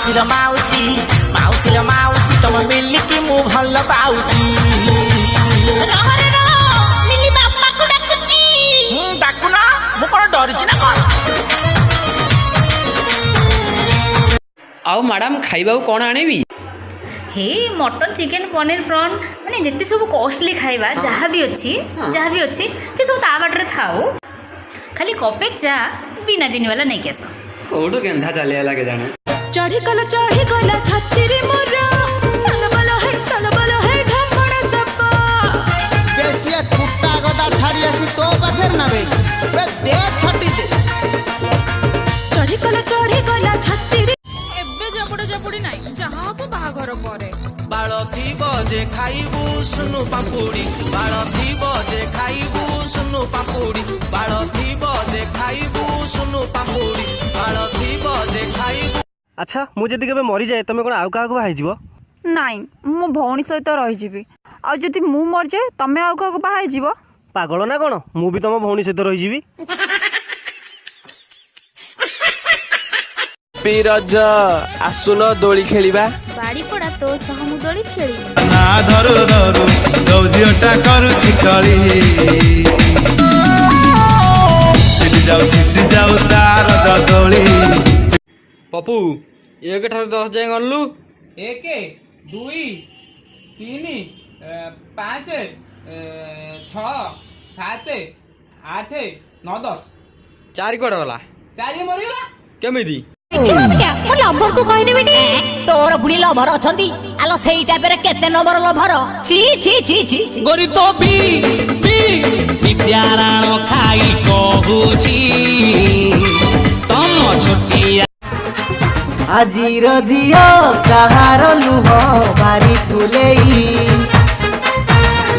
ମାଉସୀର ମାଉସୀ ମାଉସୀର ମାଉସୀ ତମ ମିଲିକି ମୁଁ ଭଲ ପାଉଛି। ଡାକୁନ ମୁଁ କଣ ଡରୁଛି ନା କଣ? ଆଉ ମ୍ୟାଡ଼ାମ ଖାଇବାକୁ କଣ ଆଣିବି? हे मटन चिकेन पनीर प्रॉन माने जिते सब कॉस्टली खाइबा जहाँ भी अच्छी से सब ता बाटर थाऊ खाली कपे चा बिना चीनी वाला नहीं कैसा ओडो गेंधा चले लगे जाने चढ़ी गला छाती रे मोरा सलबल है ढमणा सपा बेसिया कुत्ता गदा छाड़ी आसी तो बगैर ना बे दे छटी दे चढ़ी गला छाती रे एबे जबड़ी नहीं जहां को बाहाघर परे बाळ थीब जे खाइबू सुनु पापुड़ी बाळ थीब जे खाइबू सुनु पापुड़ी बाळ थीब जे खाइबू सुनु पापुड़ी बाळ थीब जे खाइबू। अच्छा मु जदि केबे मरि जाए तमे कोन आउ काहा बाहाई जीवो? नाई मो भौणी सहित रही आ जदि मु मर जाए तमे आउ काहा बाहाई जीवो? पागल ना कोन मु भी तम भौणी सहित रही जीवी। रज आसुन दोली खेलिबा बाड़ी पड़ा तो सह मु दोली खेली ना धरु धरु दौजियोटा करूछि कली छिटी जाऊ तार जदोली। पपू 1 ठार 10 जाए गलु 1 2 3 5 6 7 8 9 10 4 कोड वाला 4 मरिगला केमिदी क्या मो लवर को कहि देबेटी तोर बुढ़ी लभर अछंती आलो सेई टाइप रे केते नंबर लभर छी छी छी छी गोरी तो भी विद्याराण खाई कहूची तम छोटिया आजिर जियो कहार लुह बारी फुलेई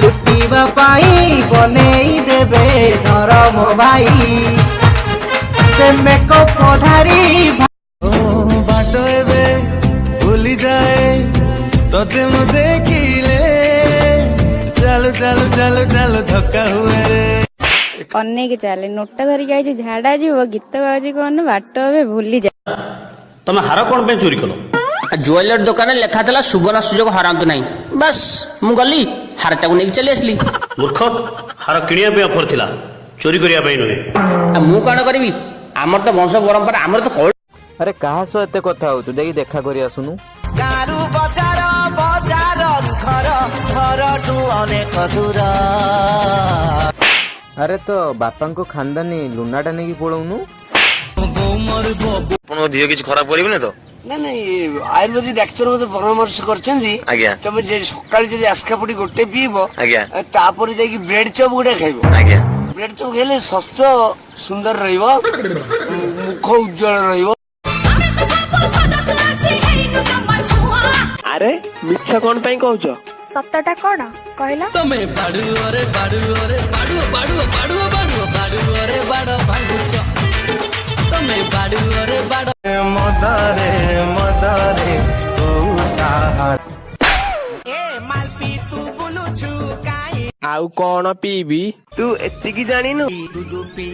लुटिबा पाई बनेई देबे धरम भाई से मेकअप धारी बाटो एबे भूली जाए तोते मु देखिले चलो चलो चलो चलो धक्का हुए रे अन्ने के चाले नोटा धरी गाई झाड़ा जीव गीत गाजी कौन बाट ए भूली जा। तमे हार कोन पे चोरी कलो? ज्वेलर दुकान लेखा था सुबर्णा सुजोग हरांतु नहीं बस मु गली हारटा को नहीं चली आसली। मूर्ख हार किनिया पे ऑफर थिला चोरी करिया पे नुहे। मु कौन करी आमर तो वंश परंपरा आमर तो अरे कहा सो एते कथा होचु देखि देखा करी आसुनु। गारू बजार घर घर टू अनेक दूर। अरे तो बापा को खानदानी लुनाटा नहीं पळौनु आपन दियो किछ खराब करिबने तो? नहीं आयुर्वेदिक डाक्टर मते परामर्श करछन्ती आज्ञा तमे जे सकाळ जे आस्कापुडी गोटे पीबो आज्ञा तापर जाई ब्रेड चॉप गोटे खाइबो आज्ञा ब्रेड चॉप खेले स्वस्थ सुंदर रहइबो मुख उज्जवल रहइबो। अरे मिच्छा कोन पई कहउछ? सत्तटा कोन कहला? तमे बाडू रे बाडू रे बाडू बाडू बाडू बाडू बाडू रे बाडू भांगुच तमे बाडू रे बाडू मदरे तू साहा ए मालपी तू बोलु छु काई आउ कोन पीबी तू एत्ती की जानिनु? दुदु पी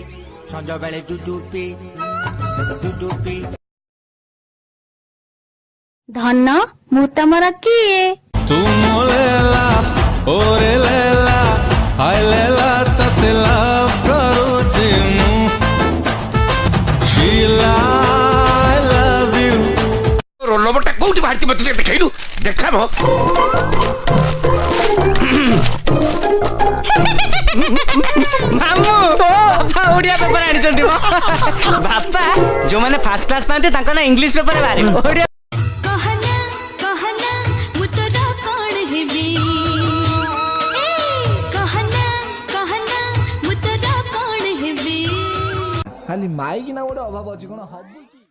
संज बेले दुदु पी धन मुता मरा किए तू मोलेला ओरे लेला हाय लेला ततला करूची मु Sheela I love you. Roll नंबरटा कोउठी भारती मते देखाइलु देखाबो मामू ओडिया पेपर आनी चंदी बापा जो माने फर्स्ट क्लास पाते तांको ना इंग्लिश पेपर बारे ओडिया खाली माइक ना गोटे अभाव अच्छी कौन हब